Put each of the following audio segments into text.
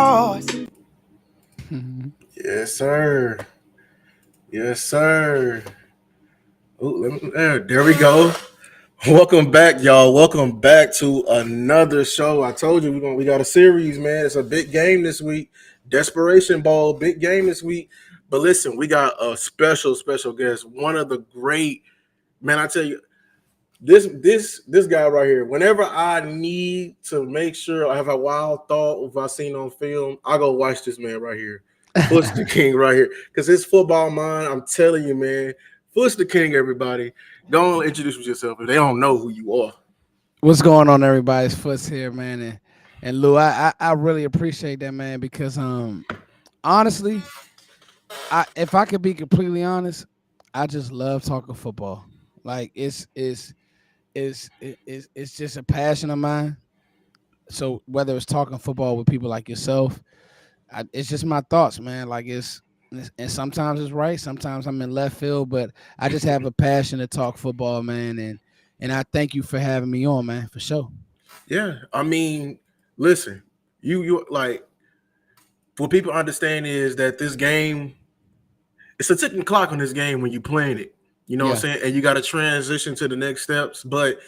Cowboys. Yes, sir. Yes, sir. There we go. Welcome back, y'all. Welcome back to another show. I told you we got a series, man. It's a big game this week. Desperation Bowl, big game this week. But listen, we got a special guest. One of the great man. I tell you, this guy right here. Whenever I need to make sure I have a wild thought if I seen on film, I go watch this man right here. Foots the King right here. Because his football mind, I'm telling you, man. Foots the King, everybody. Go on, introduce yourself if they don't know who you are. What's going on, everybody? It's Foots here, man, and Lou. I really appreciate that, man, because honestly, if I could be completely honest, I just love talking football. Like it's just a passion of mine. So whether it's talking football with people like yourself, it's just my thoughts, man. Like and sometimes it's right, sometimes I'm in left field, but I just have a passion to talk football, man, and I thank you for having me on, man, for sure. Yeah, I mean, listen, you like what people understand is that this game, it's a ticking clock on this game when you playing it. You know what I'm Yeah. saying? And you got to transition to the next steps. But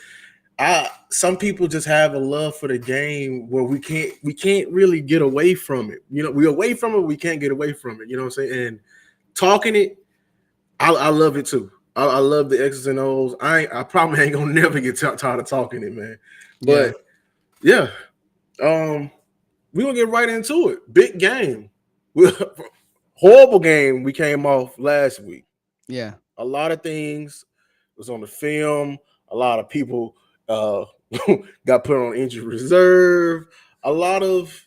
some people just have a love for the game where we can't really get away from it. You know, we're away from it, we can't get away from it. You know what I'm saying? And talking it, I love it too. I love the X's and O's. I probably ain't gonna never get tired of talking it, man. Yeah. But yeah, we gonna get right into it. Big game. Horrible game we came off last week. Yeah. A lot of things was on the film. A lot of people uh, got put on injury reserve. A lot of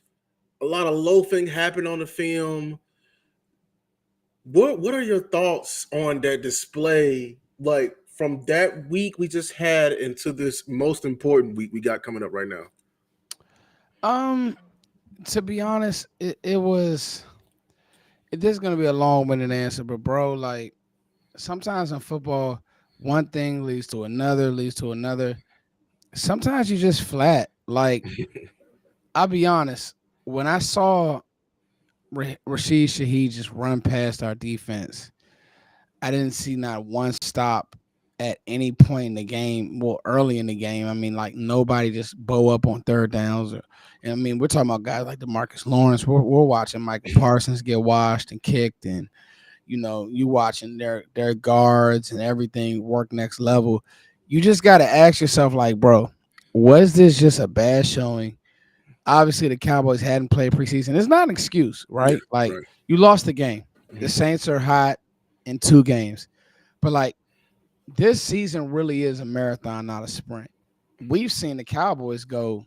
loafing happened on the film. What are your thoughts on that display? Like from that week we just had into this most important week we got coming up right now. Um, to be honest, it was. This is gonna be a long-winded answer, but bro, like sometimes in football, one thing leads to another, leads to another. Sometimes you just flat. Like I'll be honest, when I saw Rashid Shaheed just run past our defense, I didn't see not one stop at any point in the game. Well, early in the game, I mean, like nobody just bow up on third downs. And I mean, we're talking about guys like DeMarcus Lawrence. We're watching Michael Parsons get washed and kicked, and you watching their guards and everything work next level. You just got to ask yourself, like, bro, was this just a bad showing? Obviously, the Cowboys hadn't played preseason. It's not an excuse, Yeah, right? Like, right. you lost the game. The Mhm. Saints are hot in 2 games. But, like, this season really is a marathon, not a sprint. We've seen the Cowboys go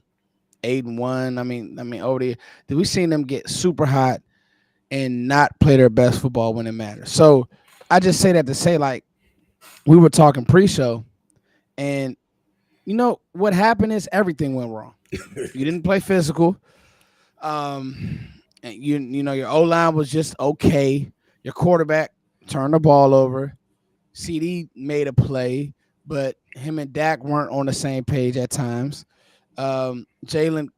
8-1. Over the we've seen them get super hot and not play their best football when it matters. So I just say that to say, like, we were talking pre-show, and what happened is everything went wrong. You didn't play physical. And your O line was just okay. Your quarterback turned the ball over. CD made a play, but him and Dak weren't on the same page at times. Jalen,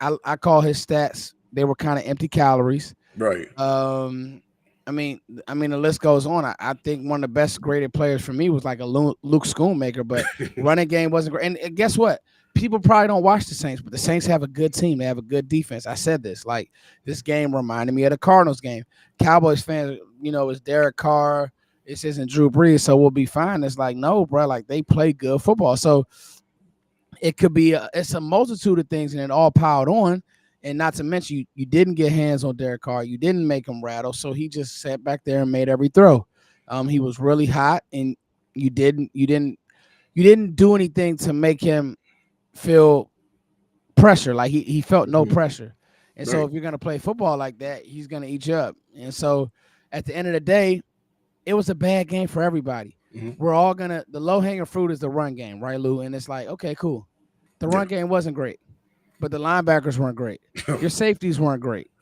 I call his stats, they were kind of empty calories. Right. I mean, the list goes on. I think one of the best graded players for me was like a Luke Schoonmaker, but running game wasn't great. And guess what? People probably don't watch the Saints, but the Saints have a good team. They have a good defense. I said this. Like, this game reminded me of the Cardinals game. Cowboys fans, it's Derek Carr. This isn't Drew Brees, so we'll be fine. It's like, no, bro. Like, they play good football. So it could be it's a multitude of things, and it all piled on. And not to mention, you didn't get hands on Derek Carr. You didn't make him rattle, so he just sat back there and made every throw. He was really hot, and you didn't do anything to make him feel pressure. Like he felt no Mhm. pressure. And so Right. if you're gonna play football like that, he's gonna eat you up. And so at the end of the day, it was a bad game for everybody. Mhm. We're all the low hanging fruit is the run game, right, Lou? And it's like, okay, cool. The Yeah. run game wasn't great, but the linebackers weren't great. Your safeties weren't great.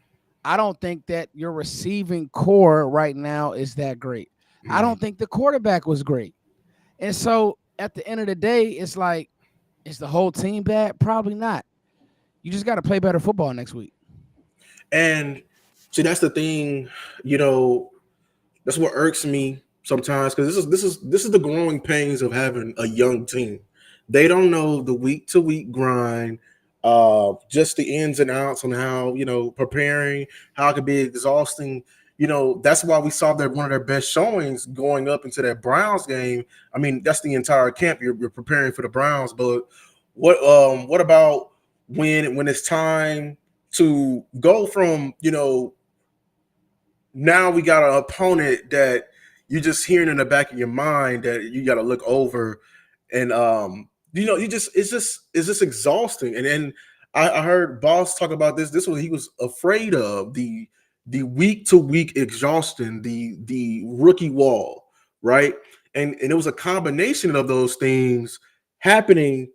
I don't think that your receiving core right now is that great. I Mhm. don't think the quarterback was great. And so at the end of the day, it's like, is the whole team bad? Probably not. You just got to play better football next week. And see, that's the thing, you know, that's what irks me sometimes because this is the growing pains of having a young team. They don't know the week to week grind, just the ins and outs on how preparing, how it could be exhausting. That's why we saw that one of their best showings going up into that Browns game. I mean, that's the entire camp. You're preparing for the Browns, but what about when it's time to go from now we got an opponent that you just hearing in the back of your mind that you got to look over, and you just it's just exhausting. And then I heard Boss talk about this. This was he was afraid of the week to week exhaustion, the rookie wall, right? And it was a combination of those things happening,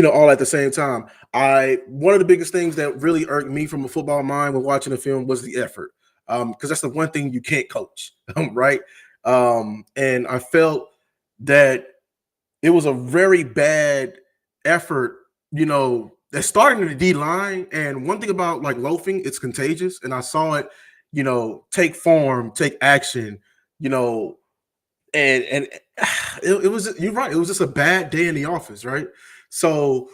all at the same time. I One of the biggest things that really irked me from a football mind when watching the film was the effort, because that's the one thing you can't coach, right? And I felt that it was a very bad effort, that starting in the D line. And one thing about like loafing, it's contagious, and I saw it, take form, take action, you know, and it was you're right, it was just a bad day in the office, right? So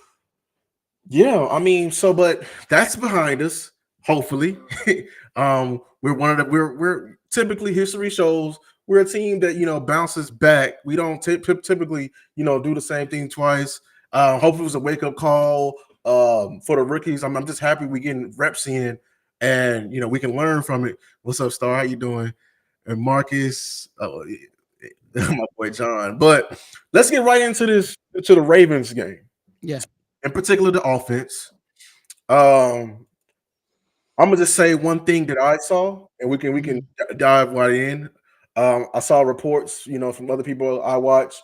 yeah, I mean, but that's behind us, hopefully. We're one of the we're typically history shows we're a team that bounces back. We don't typically do the same thing twice. Hopefully, it was a wake up call for the rookies. I'm just happy we getting reps in, and we can learn from it. What's up, Star? How you doing? And Marcus, my boy John. But let's get right into the Ravens game, Yeah. in particular the offense. Um, I'm gonna just say one thing that I saw, and we can Mhm. dive right in. I saw reports, from other people I watch.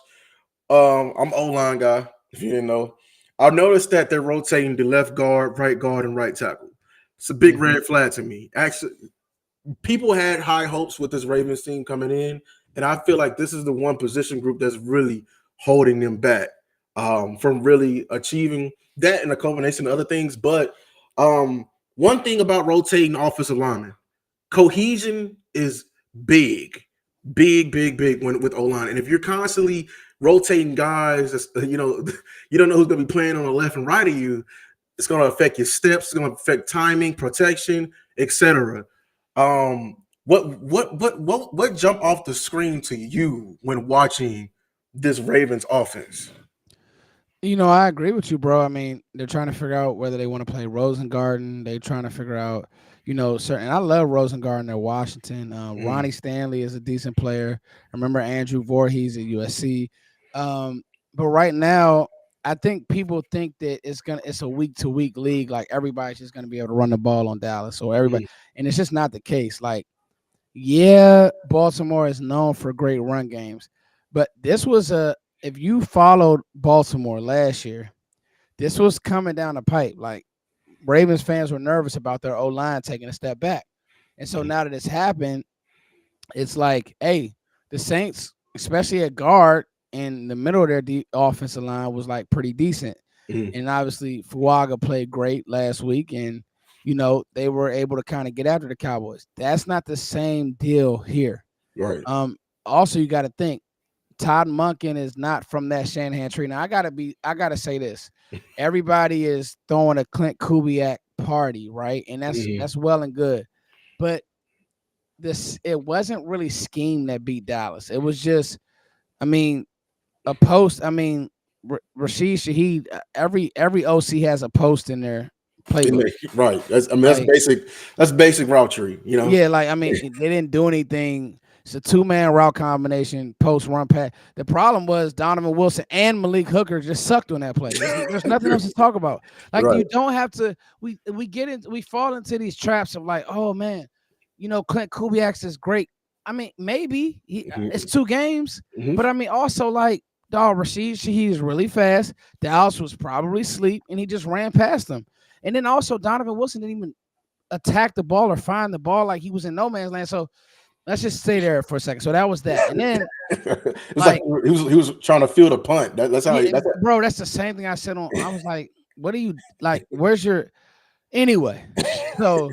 I'm O line guy. If you didn't know, I noticed that they're rotating the left guard, and right tackle. It's a big Yeah. red flag to me. Actually, people had high hopes with this Ravens team coming in, and I feel like this is the one position group that's really holding them back, from really achieving that and a combination of other things. But one thing about rotating offensive linemen, cohesion is big, big, big, big when with O line. And if you're constantly rotating guys, you don't know who's going to be playing on the left and right of you. It's going to affect your steps. It's going to affect timing, protection, etc. What jumped off the screen to you when watching this Ravens offense? I agree with you, bro. I mean, they're trying to figure out whether they want to play Rosengarten. They're trying to figure out, certain. I love Rosengarten at Washington. Mm, Ronnie Stanley is a decent player. I remember Andrew Voorhees at USC. Um, but right now, I think people think that it's a week to week league. Like everybody's just gonna be able to run the ball on Dallas, or everybody, mm, and it's just not the case. Like, yeah, Baltimore is known for great run games, but this was a if you followed Baltimore last year, this was coming down the pipe. Like Ravens fans were nervous about their O line taking a step back, and so mm, now that it's happened, it's like, hey, the Saints, especially at guard in the middle of their offensive line, was like pretty decent, mm. and obviously Fuaga played great last week, and they were able to kind of get after the Cowboys. That's not the same deal here. Right. Um, Also, you got to think Todd Monken is not from that Shanahan tree. Now, I gotta say this: everybody is throwing a Clint Kubiak party, right? And that's Mm, that's well and good, but it wasn't really scheme that beat Dallas. It was just, I mean, a post. I mean, Rashid Shaheed. Every OC has a post in their playbook. right. That's Like, basic. That's basic route tree. yeah, like I mean, they didn't do anything. It's a two-man route combination, post run pass. The problem was Donovan Wilson and Malik Hooker just sucked on that play. There's nothing else to talk about. Like Right. you don't have to. We fall into these traps of like, oh man, Clint Kubiak's is great. I mean, maybe it's Mhm, 2 games, mhm. but I mean also like dog Rashid Shaheed is really fast. Dallas was probably asleep, and he just ran past them. And then also Donovan Wilson didn't even attack the ball or find the ball, like he was in no man's land. So let's just stay there for a second. So that was that. And then It's like like, he was trying to field a punt. That's how. yeah, That's bro, that's the same thing I said on. I was like, what are you like? Where's your anyway? So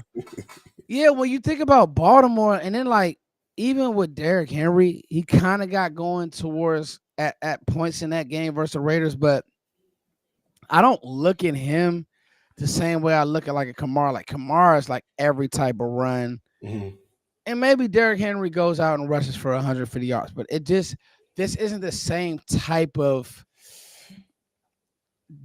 Yeah, when you think about Baltimore, and then like even with Derrick Henry, he kind of got going towards at points in that game versus the Raiders, but I don't look at him the same way I look at like a Kamara. Like Kamara is like every type of run, Mhm. and maybe Derrick Henry goes out and rushes for 150 yards, but it just this isn't the same type of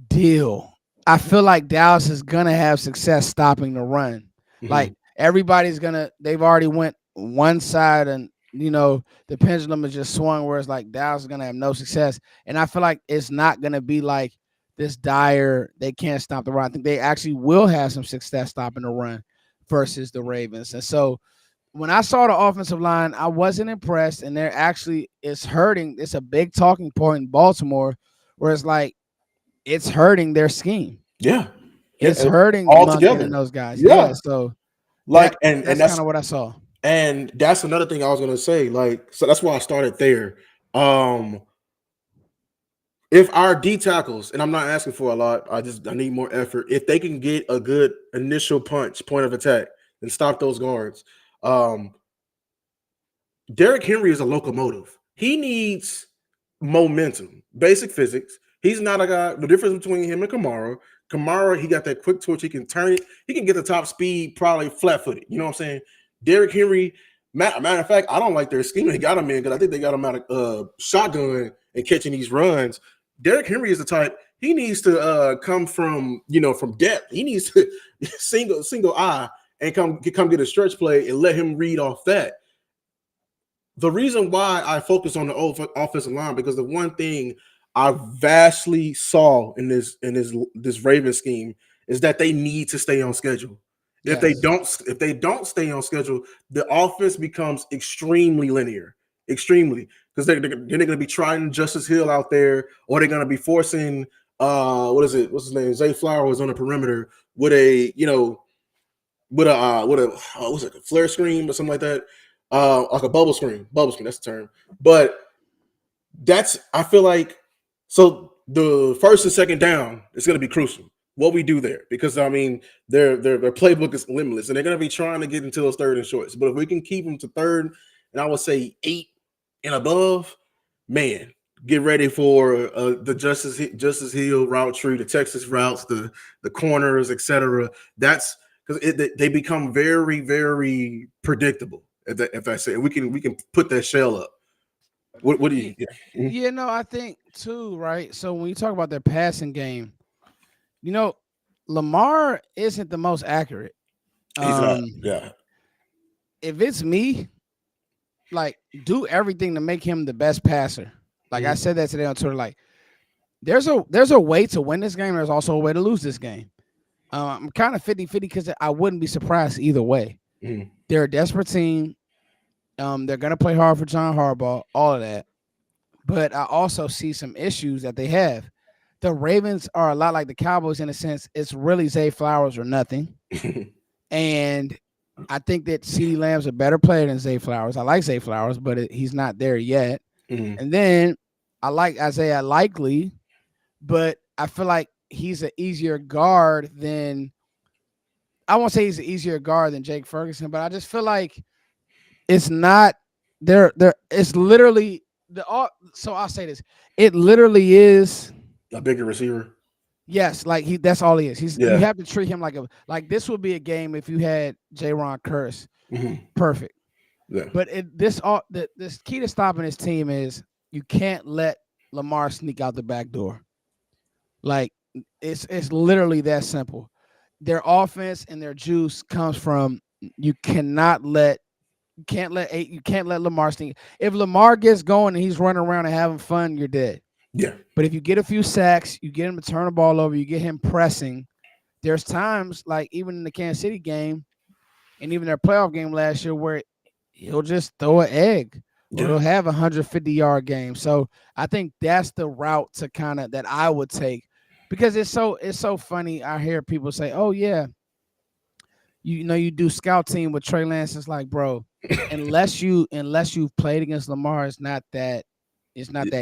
deal. I feel like Dallas is gonna have success stopping the run. Mhm. Like everybody's gonna, they've already went one side, and the pendulum is just swung where it's like Dallas is gonna have no success. And I feel like it's not gonna be like this dire. They can't stop the run. I think they actually will have some success stopping the run versus the Ravens. And so when I saw the offensive line, I wasn't impressed, and they're actually it's hurting. It's a big talking point in Baltimore, where it's like it's hurting their scheme. Yeah. Yeah. It's hurting All Monken and together. those guys. Yeah, Yeah. so Like and that's kind of what I saw. that's another thing I was gonna say. Like, so that's why I started there. Um, if our D tackles, and I'm not asking for a lot, I need more effort. If they can get a good initial punch, point of attack, and stop those guards, um, Derrick Henry is a locomotive. He needs momentum, basic physics. He's not a guy. The difference between him and Kamara, he got that quick twitch. He can turn it. He can get the top speed, probably flat footed. You know what I'm saying? Derrick Henry, matter of fact, I don't like their scheme they got him in because I think they got him out of shotgun and catching these runs. Derrick Henry is the type he needs to come from, from depth. He needs to single eye and come get a stretch play and let him read off that. The reason why I focus on the offensive line, because the one thing I vastly saw in this Raven scheme is that they need to stay on schedule. Yes. If they don't stay on schedule, the offense becomes extremely linear, extremely, because they're going to be trying Justice Hill out there, or they're going to be forcing what's his name, Zay Flowers on the perimeter with a what's it, a flare screen or something like that, like a bubble screen. That's the term. But I feel like, so the first and second down is going to be crucial. What we do there, because I mean their playbook is limitless, and they're going to be trying to get into those third and shorts. But if we can keep them to third, and I would say 8 and above, man, get ready for the Justice Hill route tree, the Texas routes, the corners, etc. That's because they become very, very predictable. If I say we can put that shell up. What do you? Yeah, Yeah. yeah, no, I think too, right? So when you talk about their passing game, you know, Lamar isn't the most accurate. He's not. Um, Yeah. if it's me, like do everything to make him the best passer. Like I Mhm. said that today on Twitter. Like there's a way to win this game. There's also a way to lose this game. I'm kind of 50-50 because I wouldn't be surprised either way. Mhm. They're a desperate team. They're gonna play hard for John Harbaugh, all of that. But I also see some issues that they have. The Ravens are a lot like the Cowboys in a sense. It's really Zay Flowers or nothing. And I think that CeeDee Lamb's a better player than Zay Flowers. I like Zay Flowers, but he's not there yet. Mhm. And then I like Isaiah Likely, but I feel like he's an easier guard than, I won't say he's an easier guard than Jake Ferguson, but I just feel like it's not there. It's literally the all. So I'll say this: it literally is. A bigger receiver. Yes, like that's all he is. You Yeah. have to treat him like this would be a game if you had J-Ron Curse. Mhm. Perfect. Yeah. But this key to stopping this team is you can't let Lamar sneak out the back door. Like it's literally that simple. Their offense and their juice comes from you can't let Lamar sneak. If Lamar gets going and he's running around and having fun, you're dead. Yeah. But if you get a few sacks, you get him to turn the ball over, you get him pressing. There's times like even in the Kansas City game and even their playoff game last year where he'll just throw an egg or Yeah. he'll have a 150-yard game. So I think that's the route to kind of that I would take because it's so funny. I hear people say, "Oh yeah, you do scout team with Trey Lance." It's like, bro, unless you've played against Lamar, it's not that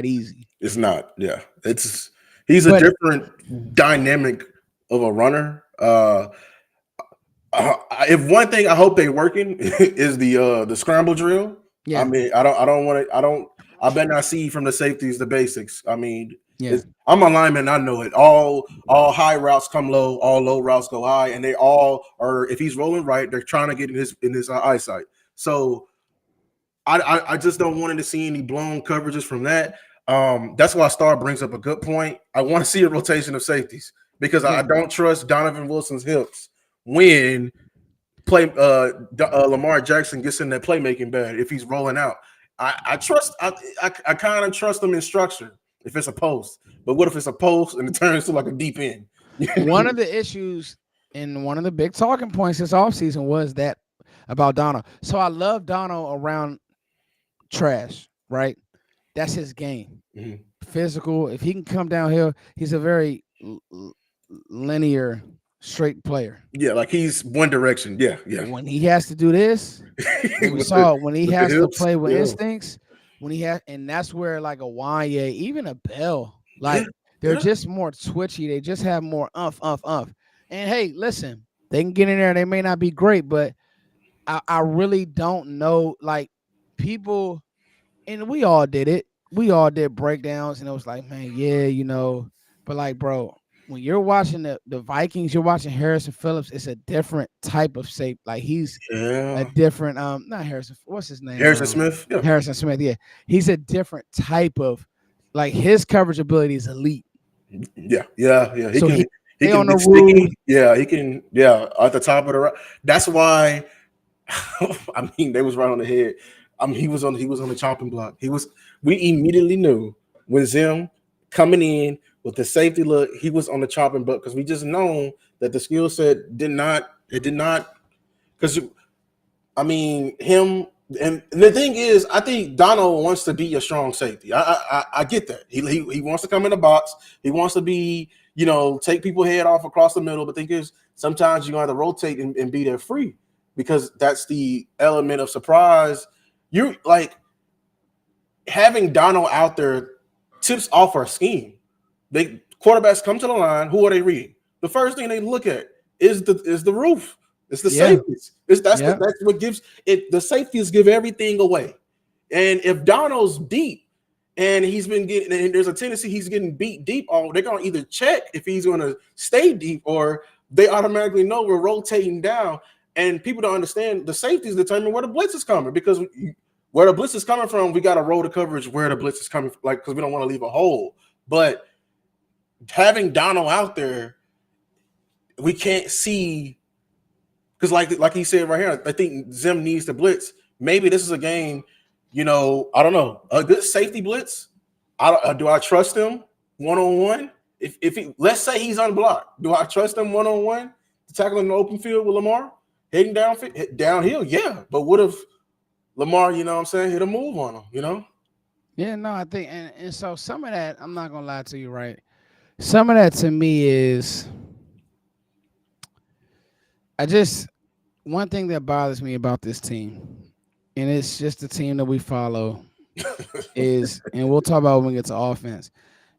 easy. It's not. Yeah. He's a But different dynamic of a runner. If one thing I hope they working is the scramble drill. I Yeah, mean, I don't want to. I don't. I bet not see from the safeties the basics. I mean, yeah. I'm a lineman. I know it. All high routes come low. All low routes go high, and they all are. If he's rolling right, they're trying to get in his eyesight. So I just don't want to see any blown coverages from that. That's why Star brings up a good point. I want to see a rotation of safeties because I Yeah. don't trust Donovan Wilson's hips when Lamar Jackson gets in that playmaking bed if he's rolling out. I trust I kind of trust him in structure if it's a post, but what if it's a post and it turns to like a deep end? One of the issues and one of the big talking points this offseason was that about Donald. So I love Donald around trash, right? That's his game. Mhm. Physical. If he can come downhill, he's a very linear, straight player. Yeah, like he's one direction. Yeah, yeah. When he has to do this, when we with the saw when he with the has to hips. play with Yeah, instincts, when he has, and that's where like a Wanye, even a Bell, yeah, like they're yeah. just more twitchy. They just have more umph. And hey, listen, they can get in there. They may not be great, but I really don't know. Like people, and we all did it. We all did breakdowns, and it was like, man, yeah, But like, bro, when you're watching the Vikings, you're watching Harrison Phillips. It's a different type of shape. Like he's a Yeah. different not Harrison. What's his name? Harrison Smith. Yeah, Harrison Smith. Yeah, he's a different type of like his coverage ability is elite. yeah. He So can he he stay can on the get roof. sticky. Yeah, he can. Yeah, at the top of the. That's why. I mean, they was right on the head. I mean, he was on the chopping block. He was. We immediately knew when Zim coming in with the safety look, he was on the chopping block because we just known that the skill set did not. It did not because I mean, him and the thing is, I think Donald wants to be a strong safety. I get that. He wants to come in the box. He wants to be, take people head off across the middle. But the thing is, sometimes you're gonna have to rotate and be there free because that's the element of surprise. You like having Donald out there tips off our scheme. They quarterbacks come to the line. Who are they reading? The first thing they look at is the roof. It's the Yeah, safeties. It's yeah, that's what gives it. The safeties give everything away. And if Donald's deep and he's been getting, and there's a tendency he's getting beat deep, on they're gonna either check if he's gonna stay deep or they automatically know we're rotating down. And people don't understand the safeties determine where the blitz is coming because where the blitz is coming from, we got to roll the coverage where the blitz is coming from, like because we don't want to leave a hole. But having Donald out there, we can't see because like he said right here, I think Zim needs to blitz. Maybe this is a game, I don't know, a good safety blitz. Do I trust him 1-on-1? If let's say he's unblocked, do I trust him 1-on-1 to tackle in the open field with Lamar heading downhill? Yeah, but what if Lamar, what I'm saying, hit a move on him? yeah. No, I think, and so some of that, I'm not gonna lie to you, right? Some of that to me is, I just one thing that bothers me about this team, and it's just the team that we follow, is, and we'll talk about when we get to offense.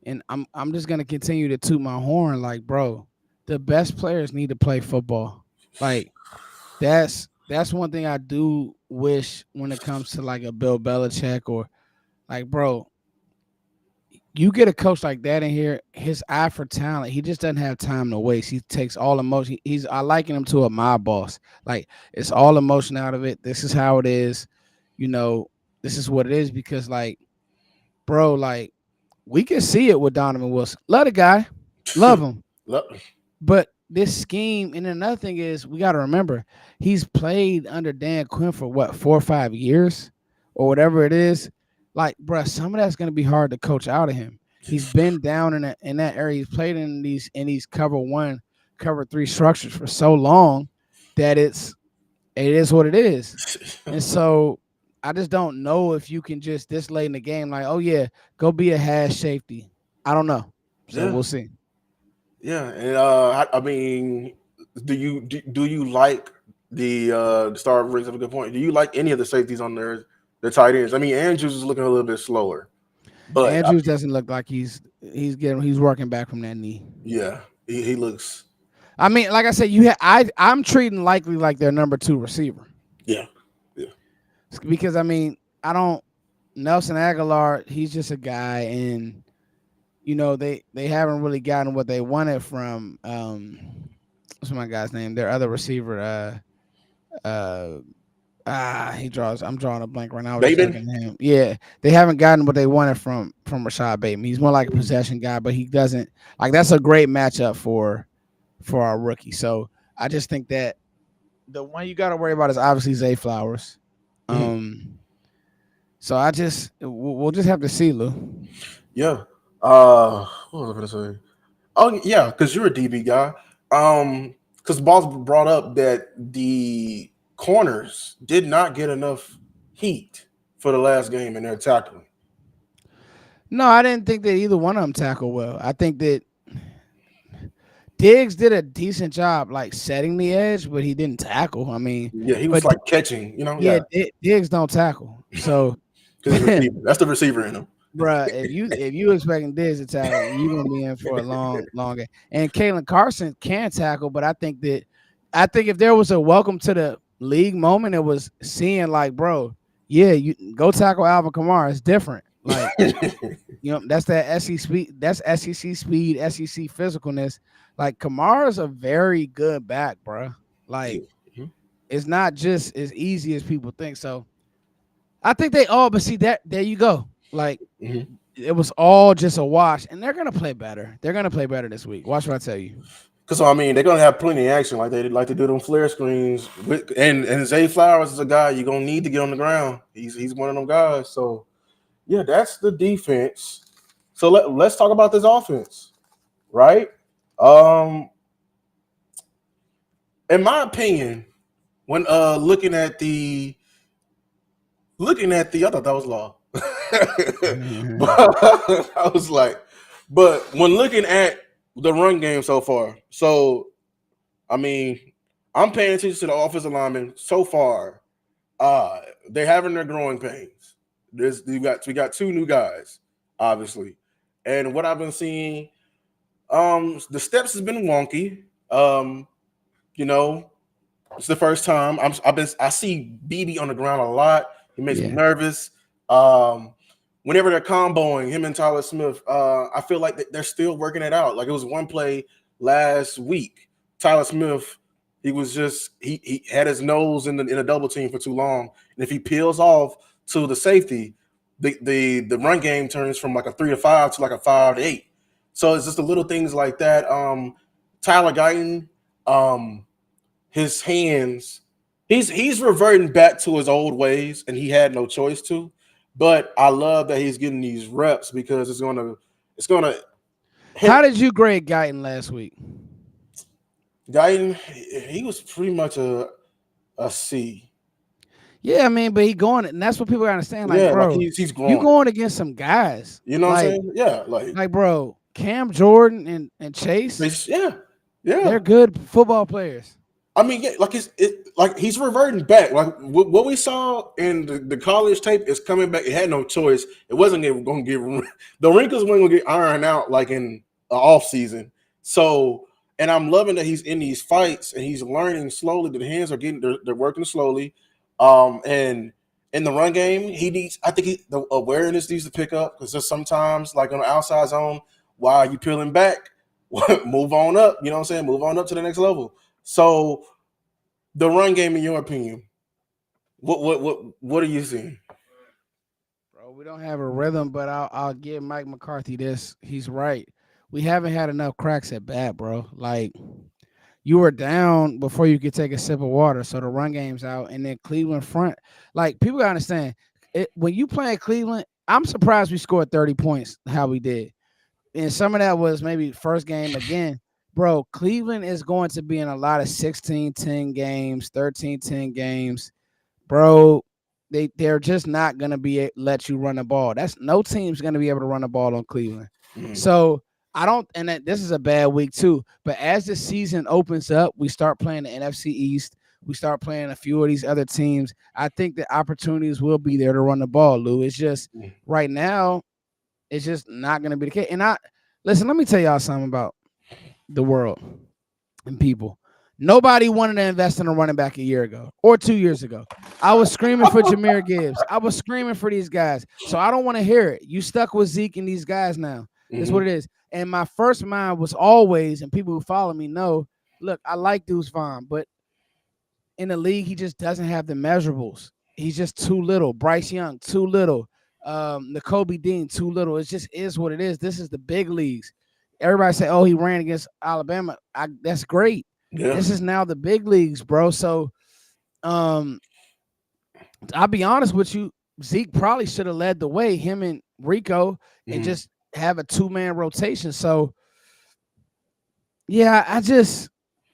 And I'm just gonna continue to toot my horn, like, bro, the best players need to play football. Like that's one thing I do wish when it comes to like a Bill Belichick or like, bro, you get a coach like that in here, his eye for talent, he just doesn't have time to waste. He takes all emotion. I liken him to a mob boss. Like it's all emotion out of it. This is how it is. You know, this is what it is because like, bro, like we can see it with Donovan Wilson. Love the guy, love him. But this scheme, and another thing is, we got to remember, he's played under Dan Quinn for what 4 or 5 years, or whatever it is. Like, bruh, some of that's going to be hard to coach out of him. He's been down in that area. He's played in these cover one, cover three structures for so long that it is what it is. And so I just don't know if you can just this late in the game, like, oh yeah, go be a hash safety. I don't know. So Yeah, we'll see. yeah, and I mean, do you like the Star brings up a good point? Do you like any of the safeties on there, the tight ends? I mean, Andrews is looking a little bit slower, but Andrews doesn't look like he's working back from that knee. yeah, he looks. I mean, like I said, I'm treating Likely like their number 2 receiver Yeah, yeah, because I mean, I don't Nelson Aguilar. He's just a guy, and they haven't really gotten what they wanted from what's my guy's name? Their other receiver. Uh, he draws. I'm drawing a blank right now. I was just Bateman. looking at him. Yeah, they haven't gotten what they wanted from Rashad Bateman. He's more like a possession guy, but he doesn't like. That's a great matchup for our rookie. So I just think that the one you got to worry about is obviously Zay Flowers. Mhm. So we'll just have to see, Lou. Yeah. What was I gonna say? Oh yeah, because you're a DB guy. Because the boss brought up that the corners did not get enough heat for the last game in their tackling. No, I didn't think that either one of them tackled well. I think that Diggs did a decent job like setting the edge, but he didn't tackle. I mean, Yeah, he was but like catching, yeah, yeah, Diggs don't tackle. So, because he's a receiver. That's the receiver in him. bruh, if you expecting Diggs to tackle, you're gonna be in for a long game. And Kalen Carson can tackle, but I think if there was a welcome to the league moment, it was seeing like, bro, yeah, you go tackle Alvin Kamara. It's different. Like, that's that SEC speed, that's SEC speed, SEC physicalness. Like Kamara's a very good back, bro. Like, Mhm. it's not just as easy as people think. So I think they all, but see that there you go. Like Mhm. it was all just a wash, and they're gonna play better. They're gonna play better this week. Watch what I tell you. Because I mean, they're gonna have plenty of action like they do them flare screens. And Zay Flowers is a guy you're gonna need to get on the ground. He's one of them guys. So yeah, that's the defense. So let's talk about this offense, right? Um, in my opinion, when looking at the I thought that was law. But I was like, but when looking at the run game so far, so I mean, I'm paying attention to the offensive linemen so far. They're having their growing pains. We got two new guys, obviously, and what I've been seeing, the steps has been wonky. You know, it's the first time I see BB on the ground a lot. He makes me Yeah. nervous. Um, Whenever they're comboing him and Tyler Smith, I feel like they're still working it out. Like it was one play last week. Tyler Smith, he had his nose in a double team for too long, and if he peels off to the safety, the run game turns from like a 3-5 to like a 5-8. So it's just the little things like that. Tyler Guyton, his hands, he's reverting back to his old ways, and he had no choice to. But I love that he's getting these reps because it's gonna How hit. did you grade Guyton last week? Guyton, he was pretty much a C. Yeah, I mean, but he going, and that's what people gotta understand. Like, Yeah, like bro, he's you growing. going against some guys. You know what I'm saying? Yeah, Like, bro, Cam Jordan and Chase, yeah, yeah. they're good football players. I mean, yeah, like like he's reverting back. Like what we saw in the college tape is coming back. It had no choice. It wasn't going to get the wrinkles weren't going to get ironed out like in the off season. So, and I'm loving that he's in these fights and he's learning slowly. The hands are they're working slowly. And in the run game, he needs. I think the awareness needs to pick up because just sometimes, like on the outside zone, while you peeling back, move on up. You know what I'm saying? Move on up to the next level. So the run game, in your opinion, what are you seeing? Bro, we don't have a rhythm, but I'll give Mike McCarthy this. He's right. We haven't had enough cracks at bat, bro. Like you were down before you could take a sip of water, so the run game's out, and then Cleveland front. Like people gotta understand, when you play in Cleveland, I'm surprised we scored 30 points how we did. And some of that was maybe first game again. Bro, Cleveland is going to be in a lot of 16-10 games, 13-10 games. Bro, they're just not gonna let you run the ball. That's no team's gonna be able to run the ball on Cleveland. Mm. So I don't, and this is a bad week too. But as the season opens up, we start playing the NFC East. We start playing a few of these other teams. I think the opportunities will be there to run the ball, Lou. It's just right now, it's just not gonna be the case. And I listen, let me tell y'all something about the world. and people. Nobody wanted to invest in a running back a year ago or 2 years ago. I was screaming for Jahmyr Gibbs. I was screaming for these guys. So I don't want to hear it. You stuck with Zeke and these guys now. That's Mm-hmm. what it is. And my first mind was always, and people who follow me know, look, I like Deuce Vaughn, but in the league, he just doesn't have the measurables. He's just too little. Bryce Young, too little. N'Kobe Dean, too little. It just is what it is. This is the big leagues. Everybody say, "Oh, he ran against Alabama." That's great. Yeah. This is now the big leagues, bro. So, um, I'll be honest with you. Zeke probably should have led the way, him and Rico, and Mm-hmm. just have a 2-man rotation. So, yeah, I just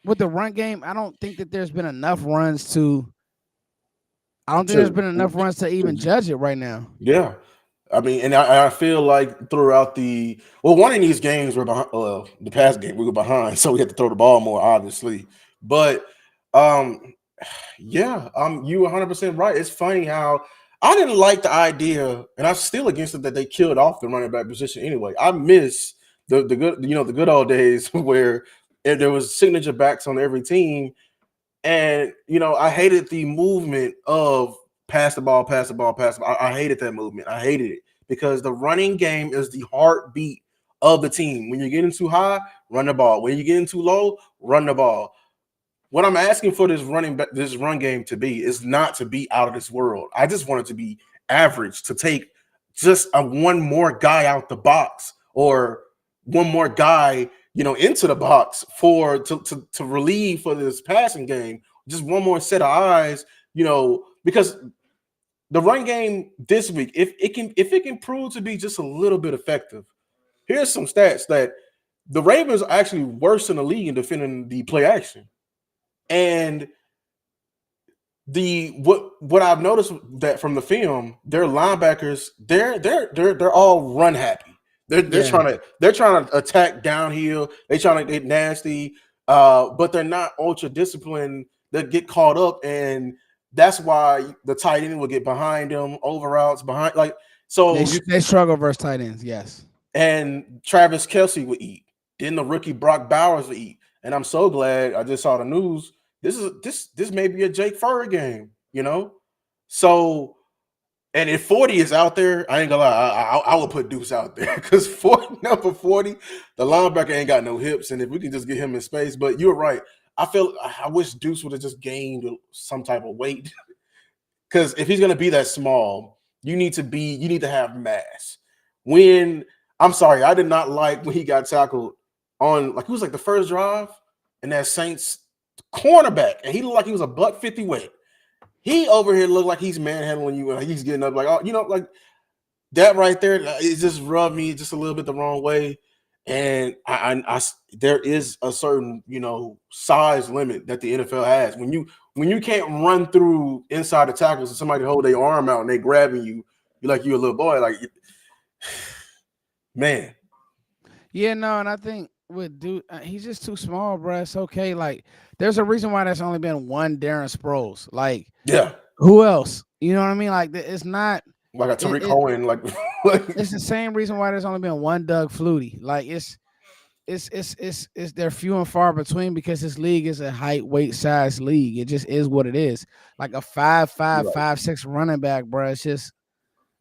with the run game, I don't think that there's been enough runs to. I don't think there's been enough runs to even judge it right now. Yeah. I mean, and I feel like throughout one of these games we're behind. The past game we were behind, so we had to throw the ball more, obviously. But um, yeah, you 100% right. It's funny how I didn't like the idea, and I'm still against it that they killed off the running back position anyway. I miss the good, the good old days where there was signature backs on every team, and I hated the movement of pass the ball, pass the ball, pass the ball. I hated that movement. I hated it because the running game is the heartbeat of the team. When you're getting too high, run the ball. When you're getting too low, run the ball. What I'm asking for this run game to be is not to be out of this world. I just want it to be average, to take just one more guy out the box or one more guy, into the box to relieve for this passing game. Just one more set of eyes, because the run game this week, if it can prove to be just a little bit effective, here's some stats that the Ravens are actually worse in the league in defending the play action. And what I've noticed that from the film, their linebackers, they're all run happy. They're Yeah, trying to attack downhill. They trying to get nasty, but they're not ultra disciplined. That get caught up, and that's why the tight end will get behind them, over routes behind, like they so. they struggle versus tight ends. Yes. And Travis Kelce would eat. Then the rookie Brock Bowers would eat. And I'm so glad I just saw the news. This may be a Jake Furr game. So, and if 40 is out there, I ain't gonna lie, I would put Deuce out there because number 40, the linebacker ain't got no hips, and if we can just get him in space. But you're right. I wish Deuce would have just gained some type of weight because if he's gonna be that small, you need to have mass. When I'm sorry, I did not like when he got tackled on, like, it was like the first drive, and that Saints cornerback, and he looked like he was a buck 50 weight. He over here looked like he's manhandling you, and he's getting up like, oh, like that right there. It just rubbed me just a little bit the wrong way. And there is a certain size limit that the NFL has. When you can't run through inside the tackles and somebody hold their arm out and they grabbing you, you're like you a little boy. Like, man, Yeah, no, and I think with dude, he's just too small, bro. It's okay. Like, there's a reason why there's only been one Darren Sproles. Like, yeah, who else? You know what I mean? Like, it's not. like a It, Tariq it Cohen, like, it's the same reason why there's only been one Doug Flutie. Like, they're few and far between because this league is a height, weight, size league. It just is what it is. Like a 5'5", right. 5'6" running back, bro. It's just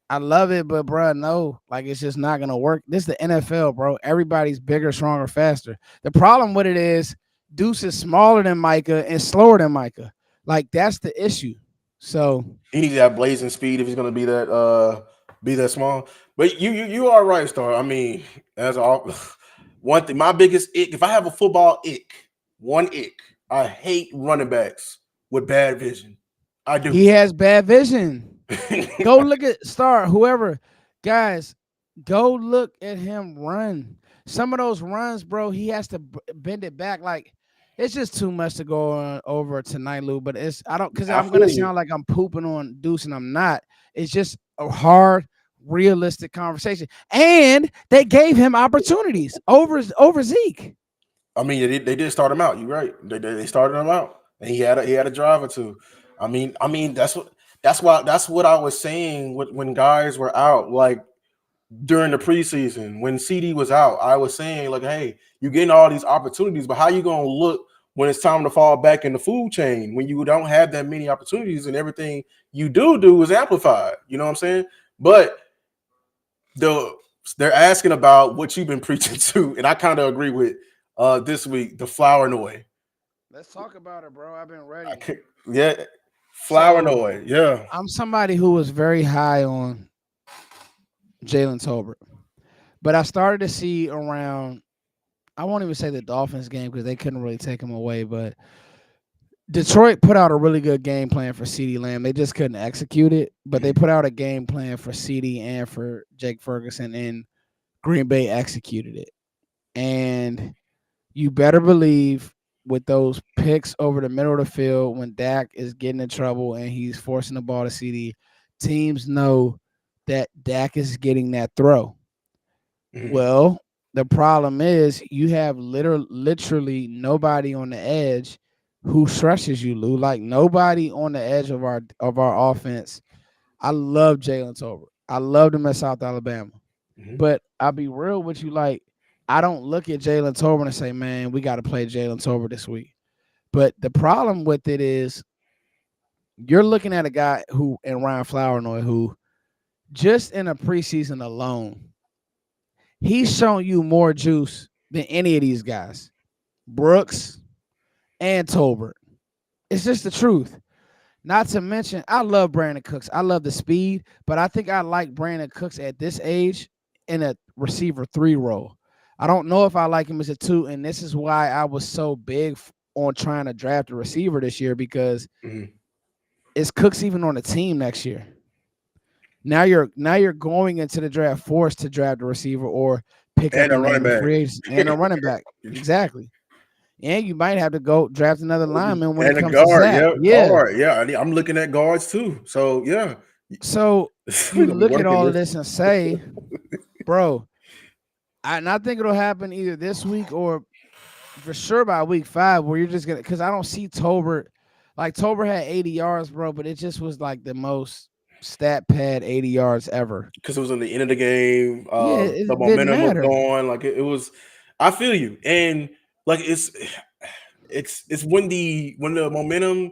I love it, but bro, no, like it's just not gonna work. This is the NFL, bro. Everybody's bigger, stronger, faster. The problem with it is Deuce is smaller than Micah and slower than Micah. Like that's the issue. So He needs to have blazing speed if he's going to be that small. But you are right, Star. I mean, as all one thing, my biggest ick. If I have a football ick, one ick, I hate running backs with bad vision. I do. he has bad vision. Go look at Star, whoever. Guys, go look at him run. Some of those runs, bro, he has to bend it back. Like, it's just too much to go on over tonight, Lou. But I don't, because I I'm going to feel you. sound like I'm pooping on Deuce, and I'm not. It's just a hard, realistic conversation. And they gave him opportunities over Zeke. I mean, they did start him out. You're right. They started him out, and he had a drive or two. I mean that's what I was saying when guys were out, like during the preseason when CD was out. I was saying, like, hey, you're getting all these opportunities, but how you gonna look when it's time to fall back in the food chain, when you don't have that many opportunities and everything you do is amplified. You know what I'm saying? But the they're asking about what you've been preaching to, and I kind of agree with this week, the flour noise. Let's talk about it, bro. I've been ready. Yeah, flour So noise. Yeah. I'm somebody who was very high on Jalen Tolbert, but I started to see around. I won't even say the Dolphins game because they couldn't really take him away, but Detroit put out a really good game plan for CeeDee Lamb. They just couldn't execute it, but they put out a game plan for CeeDee and for Jake Ferguson, and Green Bay executed it. And you better believe with those picks over the middle of the field when Dak is getting in trouble and he's forcing the ball to CeeDee, teams know that Dak is getting that throw. Mhm. Well, the problem is you have literally nobody on the edge who stretches you, Lou. Like nobody on the edge of our offense. I love Jalen Tolbert. I loved him at South Alabama. Mhm. But I'll be real with you, like I don't look at Jalen Tolbert and say, man, we got to play Jalen Tolbert this week. But the problem with it is you're looking at a guy who and Ryan Flournoy who just in a preseason alone, he's shown you more juice than any of these guys, Brooks and Tolbert. It's just the truth. Not to mention, I love Brandon Cooks. I love the speed, but I think I like Brandon Cooks at this age in a receiver 3 role. I don't know if I like him as a 2, and this is why I was so big on trying to draft a receiver this year because Mhm. is Cooks even on the team next year? Now you're going into the draft forced to draft a receiver or pick up And a your running name in back. free agents and a running back. Exactly. And you might have to go draft another lineman when it And a comes to guard, Zach. yeah, Yeah. guard, yeah. I'm looking at guards too. So yeah, So we're you gonna be look at working all of this. this and say, bro, and I think it'll happen either this week or for sure by week 5, where you're just gonna because I don't see Tolbert. Like Tolbert had 80 yards, bro, but it just was like the most stat pad 80 yards ever. Because it was in the end of the game. Yeah, The it didn't momentum was matter. gone. Like it was. I feel you, and like it's when the momentum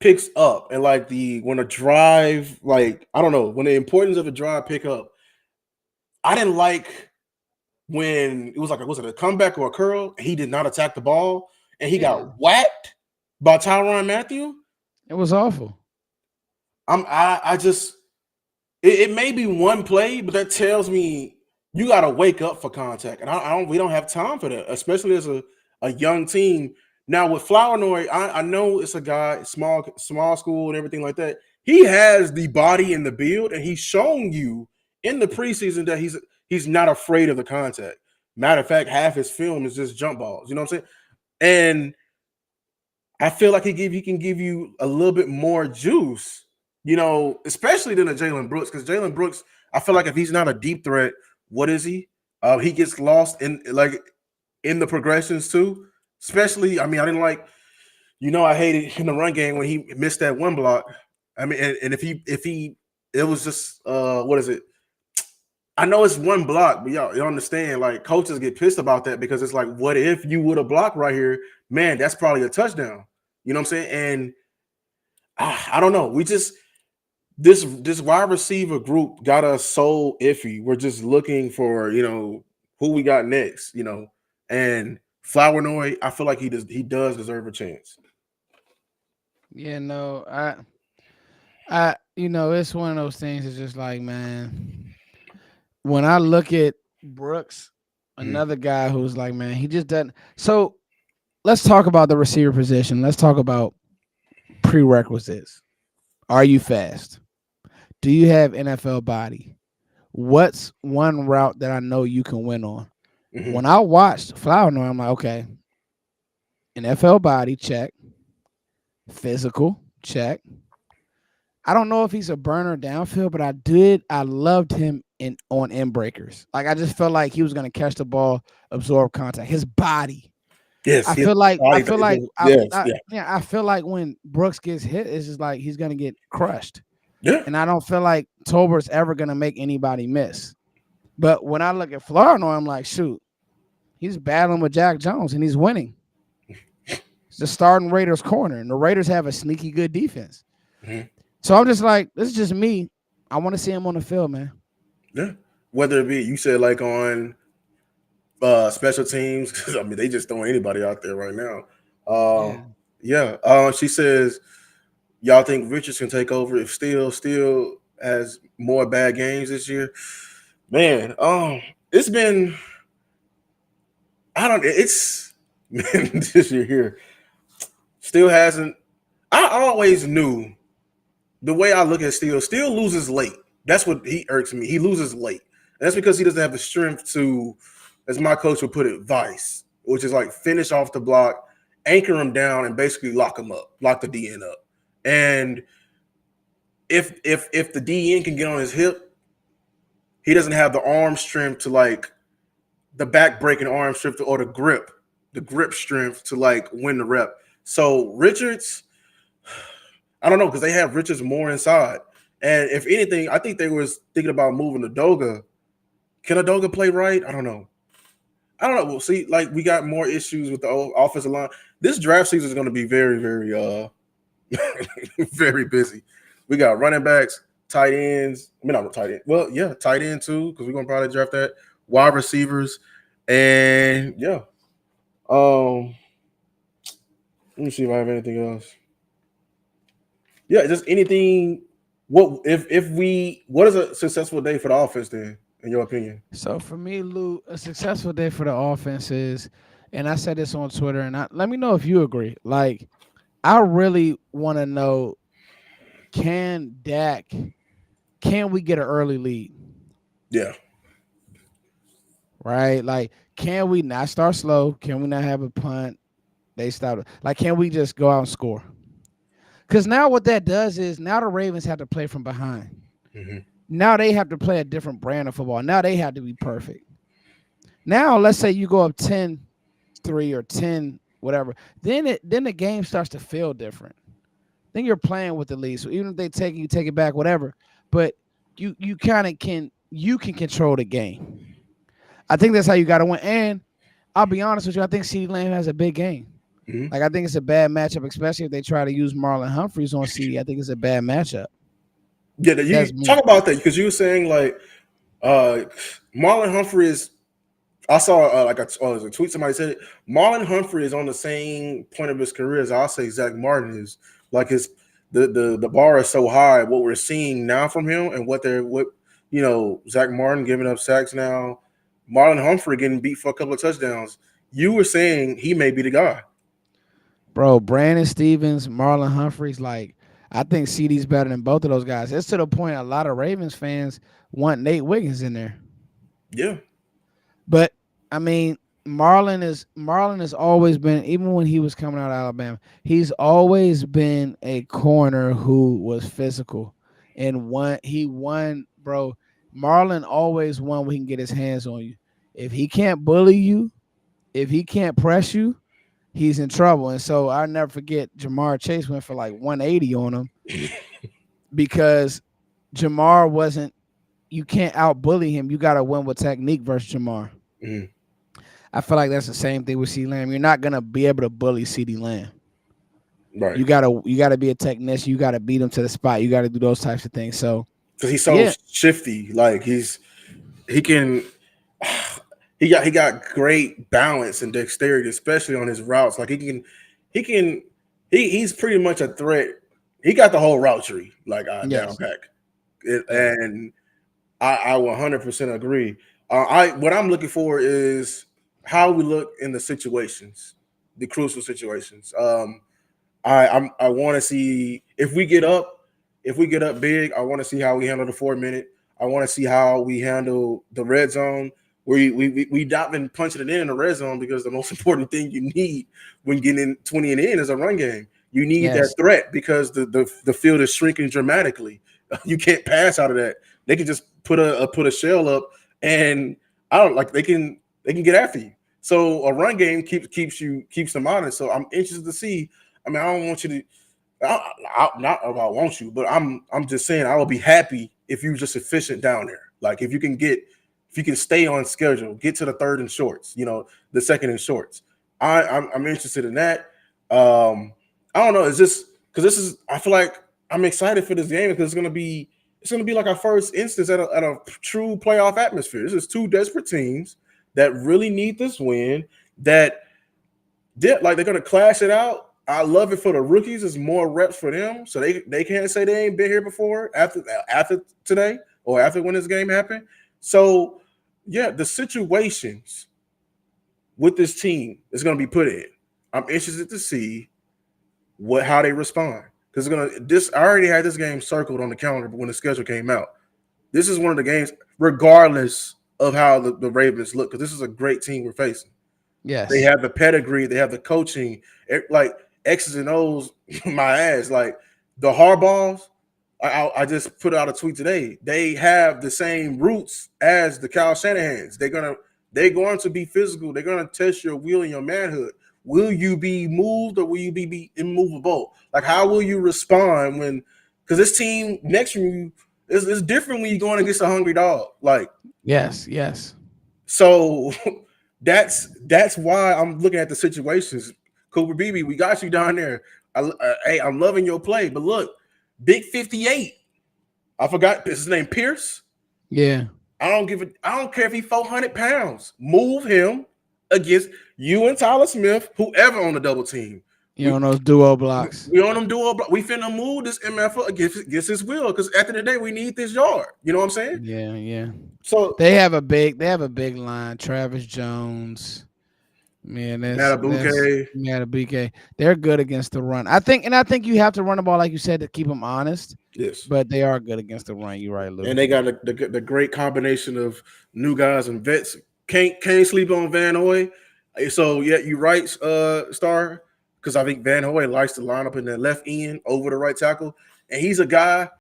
picks up, and like the when a drive, like I don't know, when the importance of a drive pick up. I didn't like when it was like was it a comeback or a curl? He did not attack the ball, and he Yeah, got whacked by Tyrann Matthew. it was awful. I just it may be one play, but that tells me you got to wake up for contact, and I don't. We don't have time for that, especially as a young team. Now with Flournoy, I know it's a guy small school and everything like that. He has the body and the build, and he's shown you in the preseason that he's not afraid of the contact. Matter of fact, half his film is just jump balls. You know what I'm saying? And I feel like he can give you a little bit more juice, you know, especially than a Jalen Brooks. Because Jalen Brooks, I feel like if he's not a deep threat, what is he? He gets lost in the progressions too. Especially, I mean, I didn't like, I hated in the run game when he missed that one block. I mean, and if he it was just what is it? I know it's one block, but y'all understand, like coaches get pissed about that because it's like, what if you would have blocked right here? Man, that's probably a touchdown. You know what I'm saying? And I don't know. We just this wide receiver group got us so iffy. We're just looking for who we got next. And Flournoy, I feel like he does deserve a chance. Yeah, no, it's one of those things. It's just like, man, when I look at Brooks, Mhm. another guy who's like, man, he just doesn't. So let's talk about the receiver position. Let's talk about prerequisites. Are you fast? Do you have NFL body? What's one route that I know you can win on? Mhm. When I watched Flournoy, I'm like, okay, NFL body, check. Physical, check. I don't know if he's a burner downfield, but I loved him in on end breakers. Like I just felt like he was gonna catch the ball, absorb contact. His body. Yes, I his feel like I body. feel like Yes, yeah, I feel like when Brooks gets hit, it's just like he's gonna get crushed. yeah. And I don't feel like Tolbert's ever gonna make anybody miss. But when I look at Florida, I'm like, shoot, he's battling with Jack Jones and he's winning. the starting Raiders corner, and the Raiders have a sneaky good defense. Mhm. So I'm just like, this is just me. I want to see him on the field, man. Yeah. Whether it be you said like on special teams, because I mean they just throwing anybody out there right now. Yeah. Yeah. She says y'all think Richards can take over if still has more bad games this year. Man, it's been I don't it's man, this year here still hasn't. I always knew the way I look at Steele loses late. That's what he irks me. He loses late. And that's because he doesn't have the strength to, as my coach would put it, vice, which is like finish off the block, anchor him down, and basically lock him up, lock the DN up. And if the DN can get on his hip, he doesn't have the arm strength to like the back breaking arm strength or the grip strength to like win the rep. So Richards, I don't know because they have Richards more inside. And if anything, I think they was thinking about moving Adoga. Can Adoga play right? I don't know. I don't know. We'll see. Like we got more issues with the offensive line. This draft season is going to be very, very, very busy. We got running backs, tight ends. I mean, not tight end. Well, yeah, tight end too because we're going to probably draft that. Wide receivers, and yeah. Let me see if I have anything else. Yeah, just anything. What if we? What is a successful day for the offense then, in your opinion? So for me, Lou, a successful day for the offense is, and I said this on Twitter, and let me know if you agree. Like, I really want to know, can Dak, can we get an early lead? Yeah, Right? Like, can we not start slow? Can we not have a punt? They stop. Like, can we just go out and score? Because now what that does is now the Ravens have to play from behind. mm-hmm. Now they have to play a different brand of football. Now they have to be perfect. Now, let's say you go up 10-3 or 10, whatever. Then the game starts to feel different. Then you're playing with the lead. So even if they take it, you take it back, whatever. But you kind of can control the game. I think that's how you got to win. And I'll be honest with you, I think CeeDee Lamb has a big game. Mm-hmm. Like I think it's a bad matchup, especially if they try to use Marlon Humphreys on CeeDee. I think it's a bad matchup. Yeah. You That's me. talk about that because you were saying like uh Marlon Humphrey is. I saw like a tweet somebody said it. Marlon Humphrey is on the same point of his career as I'll say Zach Martin is. Like his the bar is so high. What we're seeing now from him and what Zach Martin giving up sacks now, Marlon Humphrey getting beat for a couple of touchdowns. You were saying he may be the guy. Bro, Brandon Stevens, Marlon Humphreys, like I think CD's better than both of those guys. It's to the point a lot of Ravens fans want Nate Wiggins in there. Yeah. But I mean, Marlon has always been, even when he was coming out of Alabama, he's always been a corner who was physical and won, bro. Marlon always won when he can get his hands on you. If he can't bully you, if he can't press you, he's in trouble. And so I never forget Jamar Chase went for like 180 on him because Jamar wasn't, you can't out bully him. You got to win with technique versus Jamar. Mm-hmm. I feel like that's the same thing with CeeDee Lamb. You're not gonna be able to bully CeeDee Lamb. Right. You gotta be a technician. You gotta beat him to the spot. You gotta do those types of things. So Because he's so yeah, shifty. Like he can he got great balance and dexterity, especially on his routes. Like he's pretty much a threat. He got the whole route tree down yes, pack, yeah, and I 100% agree. What I'm looking for is how we look in the situations, the crucial situations. I want to see if we get up big. I want to see how we handle the 4 minute. I want to see how we handle the red zone. We not been punching it in the red zone because the most important thing you need when getting 20 and in is a run game. You need that yes, threat because the field is shrinking dramatically. You can't pass out of that. They can just put a shell up, and I don't like they can get after you. So a run game keeps them honest. So I'm interested to see. I mean, I don't want you to. Not if I want you, but I'm just saying I will be happy if you're just efficient down there. Like if you can stay on schedule, get to the third and shorts, the second and shorts. I'm interested in that. I don't know. It's just because this is. I feel like I'm excited for this game because it's gonna be like our first instance at a true playoff atmosphere. This is two desperate teams that really need this win. That did like they're gonna clash it out. I love it for the rookies. It's more reps for them, so they can't say they ain't been here before after today or after when this game happened. So yeah, the situations with this team is gonna be put in. I'm interested to see how they respond because it's gonna this. I already had this game circled on the calendar when the schedule came out. This is one of the games, regardless of how the Ravens look, because this is a great team we're facing. They Yes. have the pedigree, they have the coaching, like X's and O's. My ass, like the Harbaughs. I just put out a tweet today. They have the same roots as the Kyle Shanahan's. They're going to be physical. They're gonna test your will and your manhood. Will you be moved or will you be immovable? Like how will you respond when? Because this team next to you is different when you're going against a hungry dog. Like Yes. Yes. so that's why I'm looking at the situations. Cooper Beebe, we got you down there. Hey, I'm loving your play, but look, Big 58. I forgot his name, Pierce. Yeah. I don't care if he's 400 pounds. Move him against you and Tyler Smith, whoever on the double team. You know those duo blocks. We on them duo block. We finna move this MF against his will because at the end of the day, we need this yard. You know what I'm saying? Yeah. Yeah. So They have a big line. Travis Jones. Man, that's Matabuke, BK. They're good against the run. I think you have to run the ball like you said to keep them honest. yes. But they are good against the run. You're right, Lou. And they got the great combination of new guys and vets. Can't sleep on Van Hoy. So yeah, you right, Star, because I think Van Hoy likes to line up in the left end over the right tackle, and he's a guy